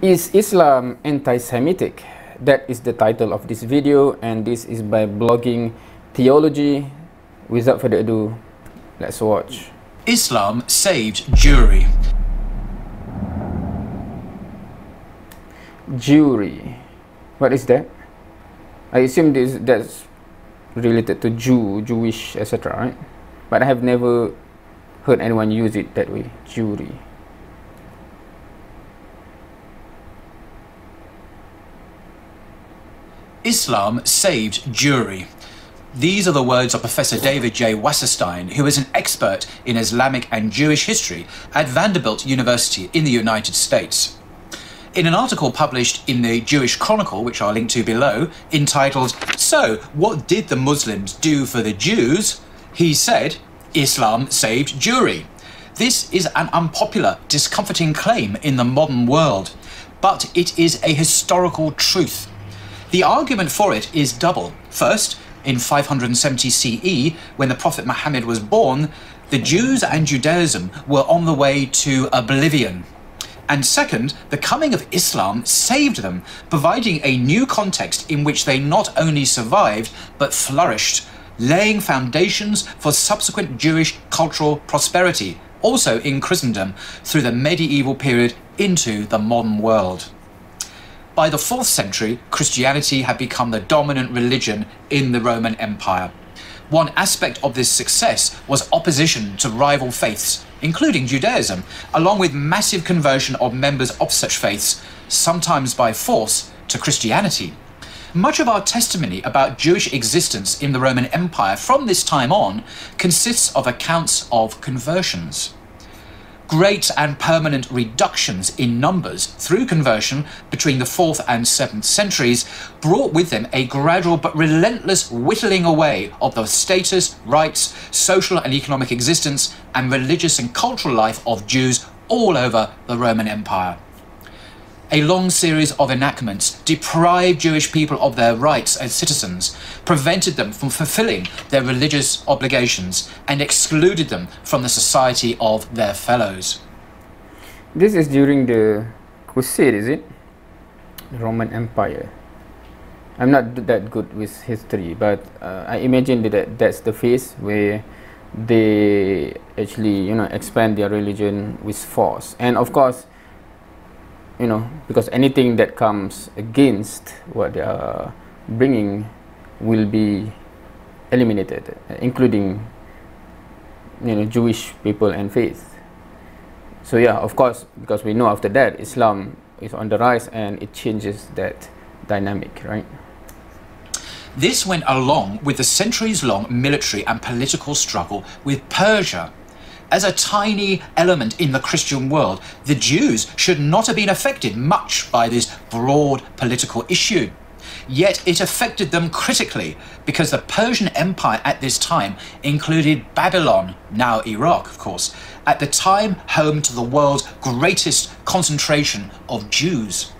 Is Islam anti-Semitic? That is the title of this video, and this is by blogging Theology. Without further ado, let's watch. Islam saved Jewry. Jewry. What is that? I assume that's related to Jewish, etc., right? But I have never heard anyone use it that way. Jewry. Islam saved Jewry. These are the words of Professor David J. Wasserstein, who is an expert in Islamic and Jewish history at Vanderbilt University in the United States. In an article published in the Jewish Chronicle, which I'll link to below, entitled, "So, what did the Muslims do for the Jews?" he said, "Islam saved Jewry." This is an unpopular, discomforting claim in the modern world, but it is a historical truth. The argument for it is double. First, in 570 CE, when the Prophet Muhammad was born, the Jews and Judaism were on the way to oblivion. And second, the coming of Islam saved them, providing a new context in which they not only survived, but flourished, laying foundations for subsequent Jewish cultural prosperity, also in Christendom, through the medieval period into the modern world. By the 4th century, Christianity had become the dominant religion in the Roman Empire. One aspect of this success was opposition to rival faiths, including Judaism, along with massive conversion of members of such faiths, sometimes by force, to Christianity. Much of our testimony about Jewish existence in the Roman Empire from this time on consists of accounts of conversions. Great and permanent reductions in numbers through conversion between the 4th and 7th centuries brought with them a gradual but relentless whittling away of the status, rights, social and economic existence, and religious and cultural life of Jews all over the Roman Empire. A long series of enactments deprived Jewish people of their rights as citizens, prevented them from fulfilling their religious obligations, and excluded them from the society of their fellows. This is during the Crusade, is it? The Roman Empire. I'm not that good with history, but I imagine that that's the phase where they actually, expand their religion with force. And of course, because anything that comes against what they are bringing will be eliminated, including Jewish people and faith. So yeah, of course, because we know after that Islam is on the rise and it changes that dynamic, right? This went along with the centuries-long military and political struggle with Persia. As a tiny element in the Christian world, the Jews should not have been affected much by this broad political issue. Yet it affected them critically because the Persian Empire at this time included Babylon, now Iraq of course, at the time home to the world's greatest concentration of Jews.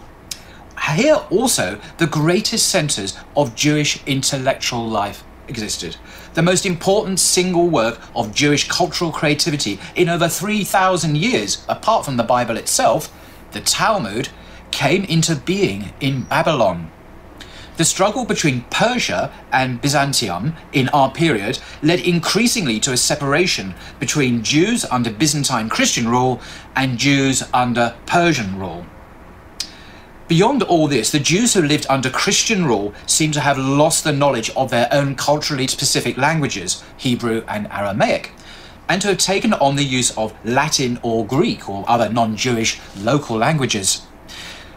Here also the greatest centres of Jewish intellectual life existed. The most important single work of Jewish cultural creativity in over 3,000 years, apart from the Bible itself, the Talmud, came into being in Babylon. The struggle between Persia and Byzantium in our period led increasingly to a separation between Jews under Byzantine Christian rule and Jews under Persian rule. Beyond all this, the Jews who lived under Christian rule seem to have lost the knowledge of their own culturally specific languages, Hebrew and Aramaic, and to have taken on the use of Latin or Greek or other non-Jewish local languages.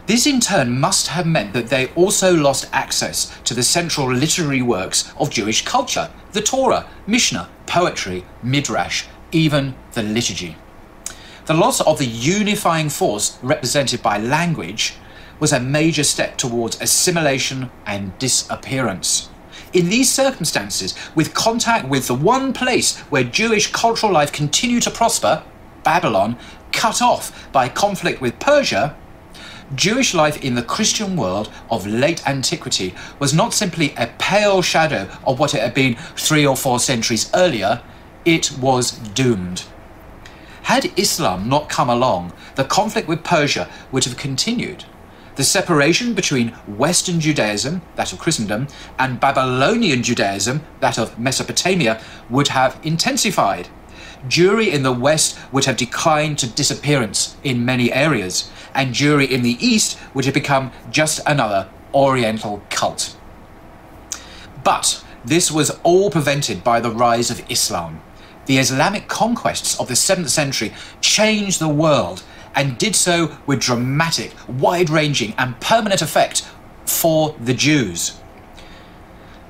This in turn must have meant that they also lost access to the central literary works of Jewish culture, the Torah, Mishnah, poetry, Midrash, even the liturgy. The loss of the unifying force represented by language was a major step towards assimilation and disappearance. In these circumstances, with contact with the one place where Jewish cultural life continued to prosper, Babylon, cut off by conflict with Persia, Jewish life in the Christian world of late antiquity was not simply a pale shadow of what it had been 3 or 4 centuries earlier, it was doomed. Had Islam not come along, the conflict with Persia would have continued, The separation between Western Judaism, that of Christendom, and Babylonian Judaism, that of Mesopotamia, would have intensified. Jewry in the West would have declined to disappearance in many areas, and Jewry in the East would have become just another Oriental cult. But this was all prevented by the rise of Islam. The Islamic conquests of the 7th century changed the world, and did so with dramatic, wide-ranging and permanent effect for the Jews.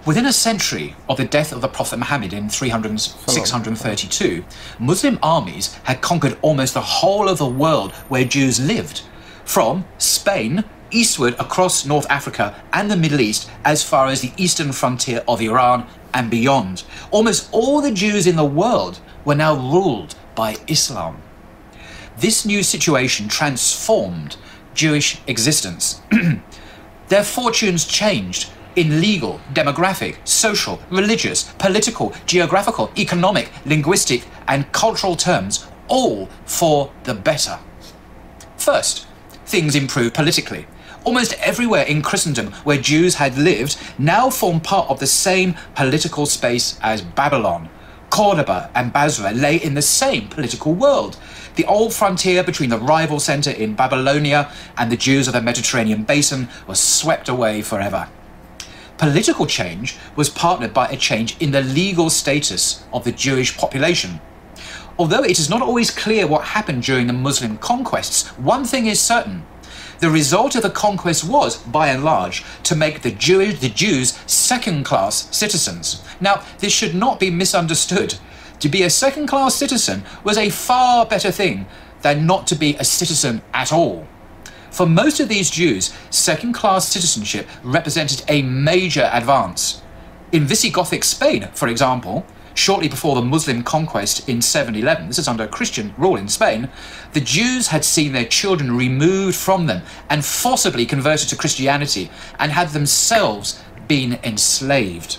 Within a century of the death of the Prophet Muhammad in 632, Muslim armies had conquered almost the whole of the world where Jews lived, from Spain eastward across North Africa and the Middle East as far as the eastern frontier of Iran and beyond. Almost all the Jews in the world were now ruled by Islam. This new situation transformed Jewish existence. Their fortunes changed in legal, demographic, social, religious, political, geographical, economic, linguistic, and cultural terms, all for the better. First, things improved politically. Almost everywhere in Christendom where Jews had lived now formed part of the same political space as Babylon. Cordoba and Basra lay in the same political world. The old frontier between the rival centre in Babylonia and the Jews of the Mediterranean basin was swept away forever. Political change was partnered by a change in the legal status of the Jewish population. Although it is not always clear what happened during the Muslim conquests, one thing is certain. The result of the conquest was, by and large, to make the Jews second-class citizens. Now, this should not be misunderstood. To be a second-class citizen was a far better thing than not to be a citizen at all. For most of these Jews, second-class citizenship represented a major advance. In Visigothic Spain, for example, shortly before the Muslim conquest in 711, this is under Christian rule in Spain, the Jews had seen their children removed from them and forcibly converted to Christianity and had themselves been enslaved.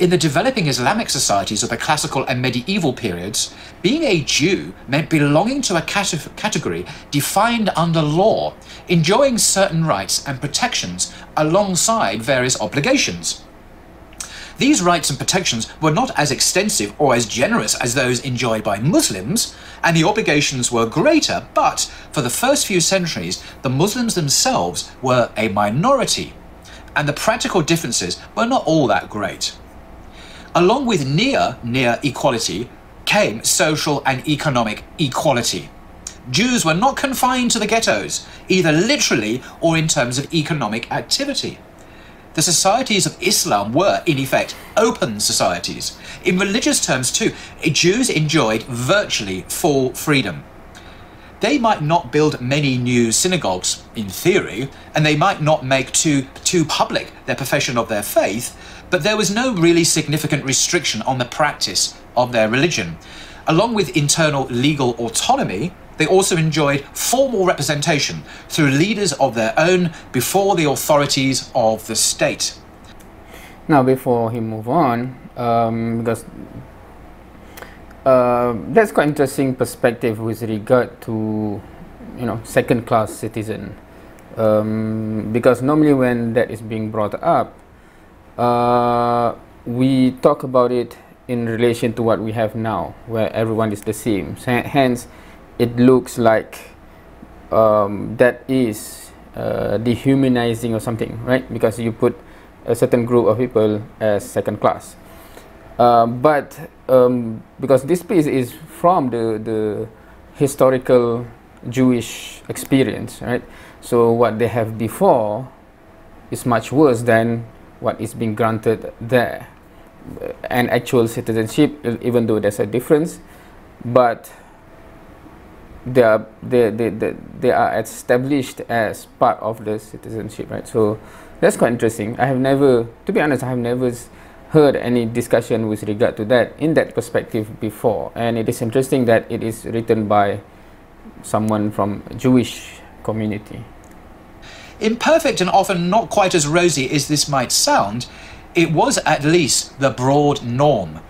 In the developing Islamic societies of the classical and medieval periods, being a Jew meant belonging to a category defined under law, enjoying certain rights and protections alongside various obligations. These rights and protections were not as extensive or as generous as those enjoyed by Muslims, and the obligations were greater, but for the first few centuries, the Muslims themselves were a minority, and the practical differences were not all that great. Along with near equality came social and economic equality. Jews were not confined to the ghettos, either literally or in terms of economic activity. The societies of Islam were, in effect, open societies. In religious terms, too, Jews enjoyed virtually full freedom. They might not build many new synagogues, in theory, and they might not make too public their profession of their faith, but there was no really significant restriction on the practice of their religion. Along with internal legal autonomy, they also enjoyed formal representation through leaders of their own before the authorities of the state. Now, before he move on, because that's quite interesting perspective with regard to, second-class citizen, because normally when that is being brought up, we talk about it in relation to what we have now, where everyone is the same. Hence, it looks like that is dehumanizing or something, right? Because you put a certain group of people as second class. But because this piece is from the historical Jewish experience, right? So what they have before is much worse than what is being granted there. And actual citizenship, even though there's a difference, but they are established as part of the citizenship, right? So that's quite interesting. I have never, to be honest, I have never heard any discussion with regard to that in that perspective before, and it is interesting that it is written by someone from a Jewish community. Imperfect and often not quite as rosy as this might sound, it was at least the broad norm.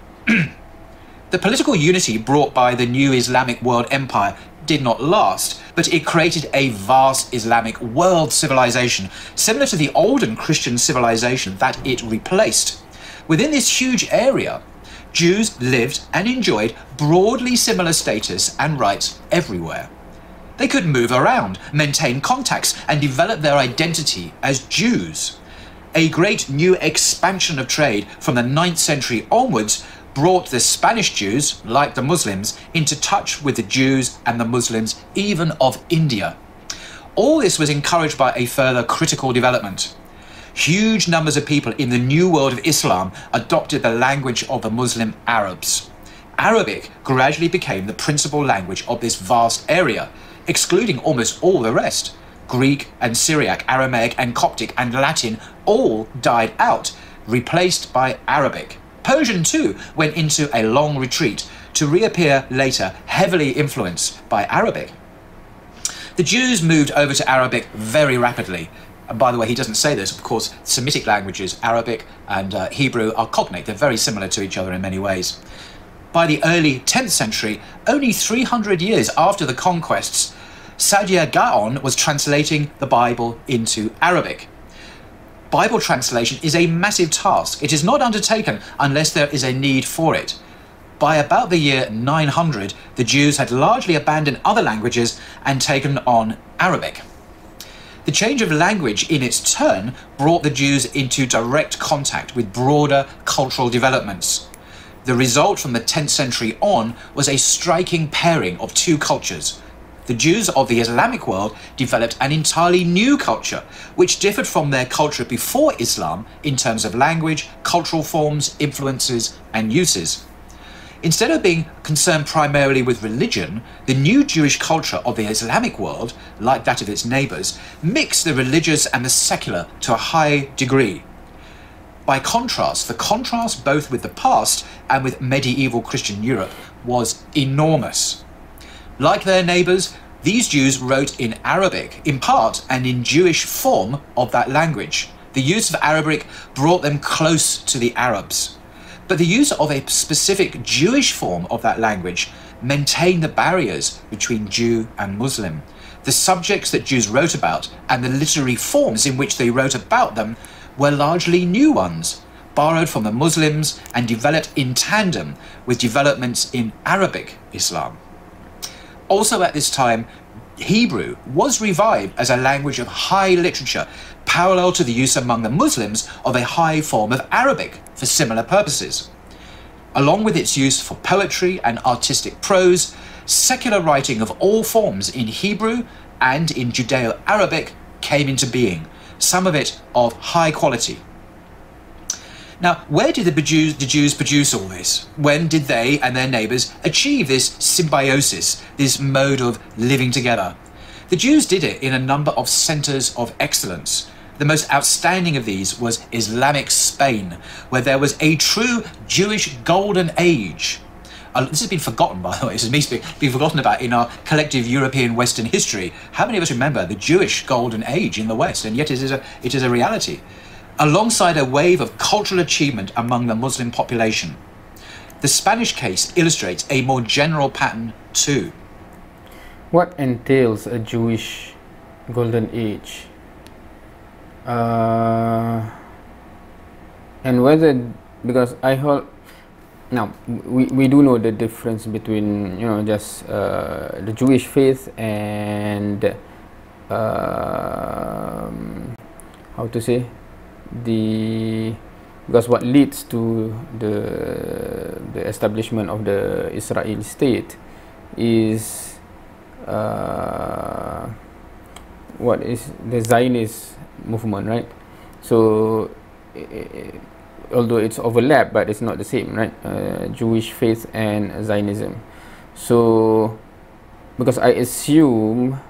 The political unity brought by the new Islamic world empire did not last, but it created a vast Islamic world civilization, similar to the olden Christian civilization that it replaced. Within this huge area, Jews lived and enjoyed broadly similar status and rights everywhere. They could move around, maintain contacts, and develop their identity as Jews. A great new expansion of trade from the 9th century onwards brought the Spanish Jews, like the Muslims, into touch with the Jews and the Muslims even of India. All this was encouraged by a further critical development. Huge numbers of people in the new world of Islam adopted the language of the Muslim Arabs. Arabic gradually became the principal language of this vast area, excluding almost all the rest. Greek and Syriac, Aramaic and Coptic and Latin all died out, replaced by Arabic. Persian too went into a long retreat, to reappear later heavily influenced by Arabic. The Jews moved over to Arabic very rapidly. And by the way, he doesn't say this, of course, Semitic languages, Arabic and Hebrew, are cognate. They're very similar to each other in many ways. By the early 10th century, only 300 years after the conquests, Saadia Gaon was translating the Bible into Arabic. Bible translation is a massive task. It is not undertaken unless there is a need for it. By about the year 900, the Jews had largely abandoned other languages and taken on Arabic. The change of language in its turn brought the Jews into direct contact with broader cultural developments. The result from the 10th century on was a striking pairing of two cultures. The Jews of the Islamic world developed an entirely new culture, which differed from their culture before Islam in terms of language, cultural forms, influences, and uses. Instead of being concerned primarily with religion, the new Jewish culture of the Islamic world, like that of its neighbours, mixed the religious and the secular to a high degree. By contrast, the contrast both with the past and with medieval Christian Europe was enormous. Like their neighbours, these Jews wrote in Arabic, in part and in Jewish form of that language. The use of Arabic brought them close to the Arabs. But the use of a specific Jewish form of that language maintained the barriers between Jew and Muslim. The subjects that Jews wrote about and the literary forms in which they wrote about them were largely new ones, borrowed from the Muslims and developed in tandem with developments in Arabic Islam. Also at this time, Hebrew was revived as a language of high literature, parallel to the use among the Muslims of a high form of Arabic for similar purposes. Along with its use for poetry and artistic prose, secular writing of all forms in Hebrew and in Judeo-Arabic came into being, some of it of high quality. Now, where did the Jews produce all this? When did they and their neighbours achieve this symbiosis, this mode of living together? The Jews did it in a number of centres of excellence. The most outstanding of these was Islamic Spain, where there was a true Jewish golden age. This has been forgotten, by the way. This has been forgotten about in our collective European Western history. How many of us remember the Jewish golden age in the West? And yet it is a reality. Alongside a wave of cultural achievement among the Muslim population. The Spanish case illustrates a more general pattern too. What entails a Jewish golden age? And whether, because I heard, now we do know the difference between, you know, just the Jewish faith and how to say, because what leads to the establishment of the Israel state is what is the Zionist movement, right? So although it's overlap, but it's not the same, right? Jewish faith and Zionism. So because I assume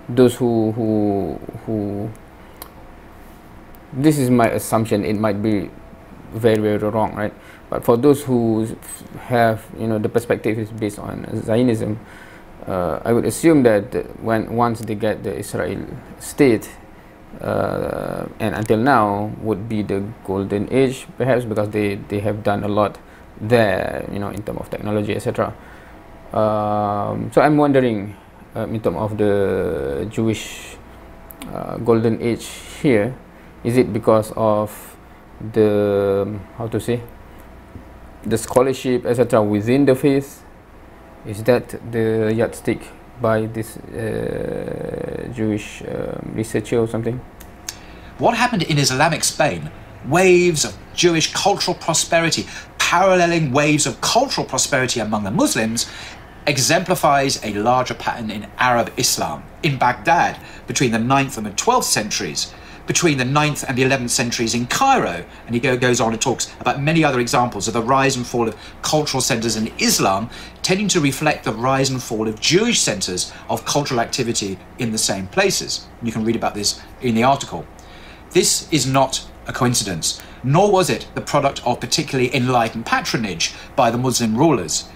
those who this is my assumption, it might be very, very wrong, right? But for those who have, you know, the perspective is based on Zionism, I would assume that once they get the Israel state, and until now would be the golden age, perhaps because they have done a lot there, you know, in terms of technology, etc. So I'm wondering, in terms of the Jewish golden age here? Is it because of the, how to say, the scholarship, etc., within the faith? Is that the yardstick by this Jewish researcher or something? What happened in Islamic Spain, waves of Jewish cultural prosperity paralleling waves of cultural prosperity among the Muslims, exemplifies a larger pattern in Arab Islam. In Baghdad, between the 9th and the 12th centuries, between the 9th and the 11th centuries in Cairo, and he goes on and talks about many other examples of the rise and fall of cultural centers in Islam, tending to reflect the rise and fall of Jewish centers of cultural activity in the same places. You can read about this in the article. This is not a coincidence, nor was it the product of particularly enlightened patronage by the Muslim rulers.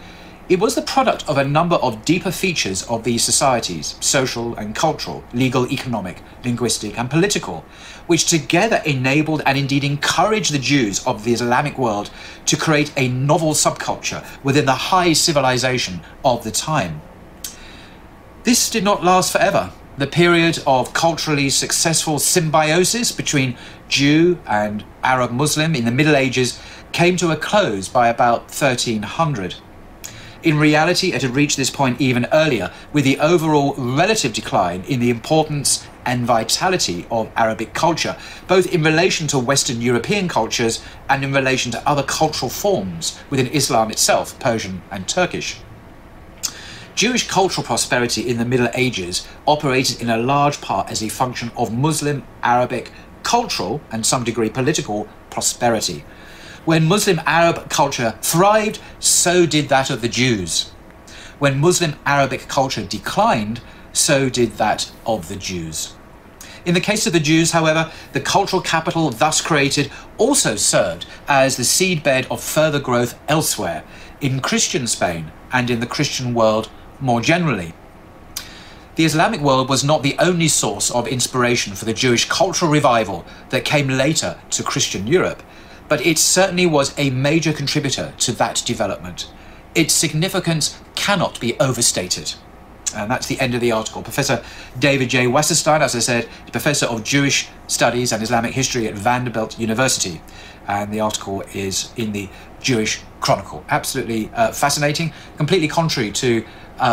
It was the product of a number of deeper features of these societies, social and cultural, legal, economic, linguistic and political, which together enabled and indeed encouraged the Jews of the Islamic world to create a novel subculture within the high civilization of the time. This did not last forever. The period of culturally successful symbiosis between Jew and Arab Muslim in the Middle Ages came to a close by about 1300. In reality, it had reached this point even earlier, with the overall relative decline in the importance and vitality of Arabic culture, both in relation to Western European cultures and in relation to other cultural forms within Islam itself, Persian and Turkish. Jewish cultural prosperity in the Middle Ages operated in a large part as a function of Muslim Arabic cultural and some degree political prosperity. When Muslim Arab culture thrived, so did that of the Jews. When Muslim Arabic culture declined, so did that of the Jews. In the case of the Jews, however, the cultural capital thus created also served as the seedbed of further growth elsewhere, in Christian Spain and in the Christian world more generally. The Islamic world was not the only source of inspiration for the Jewish cultural revival that came later to Christian Europe, but it certainly was a major contributor to that development. Its significance cannot be overstated. And that's the end of the article. Professor David J. Wasserstein, as I said, is Professor of Jewish Studies and Islamic History at Vanderbilt University. And the article is in the Jewish Chronicle. Absolutely fascinating, completely contrary to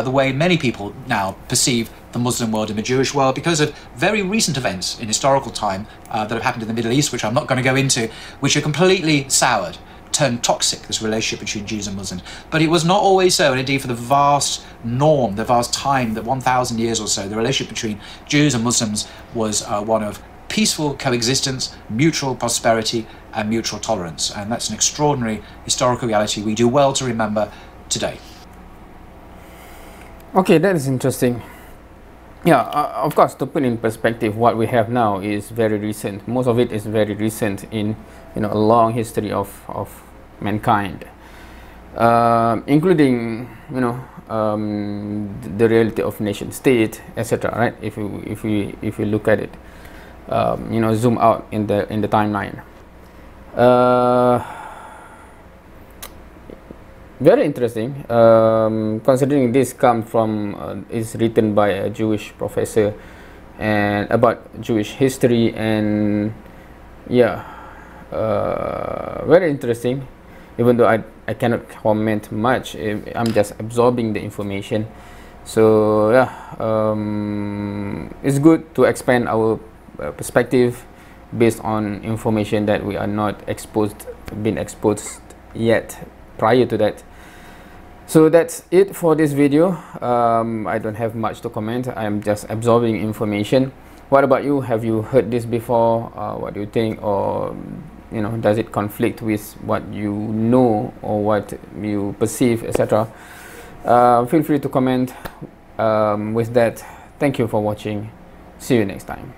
the way many people now perceive the Muslim world and the Jewish world because of very recent events in historical time that have happened in the Middle East, which I'm not going to go into, which are completely soured, turned toxic, this relationship between Jews and Muslims. But it was not always so, and indeed for the vast norm, the vast time, the 1,000 years or so, the relationship between Jews and Muslims was one of peaceful coexistence, mutual prosperity and mutual tolerance. And that's an extraordinary historical reality we do well to remember today. Okay, that is interesting. Yeah, of course, to put in perspective, what we have now is very recent. Most of it is very recent in a long history of mankind, including the reality of nation state, etc. Right? If we look at it, zoom out in the timeline. Very interesting, considering this comes from is written by a Jewish professor and about Jewish history, and yeah, very interesting. Even though I cannot comment much, I'm just absorbing the information. So yeah, it's good to expand our perspective based on information that we are not been exposed yet prior to that. So that's it for this video. I don't have much to comment. I'm just absorbing information. What about you? Have you heard this before? What do you think? Or does it conflict with what you know or what you perceive, etc.? Feel free to comment. With that, thank you for watching. See you next time.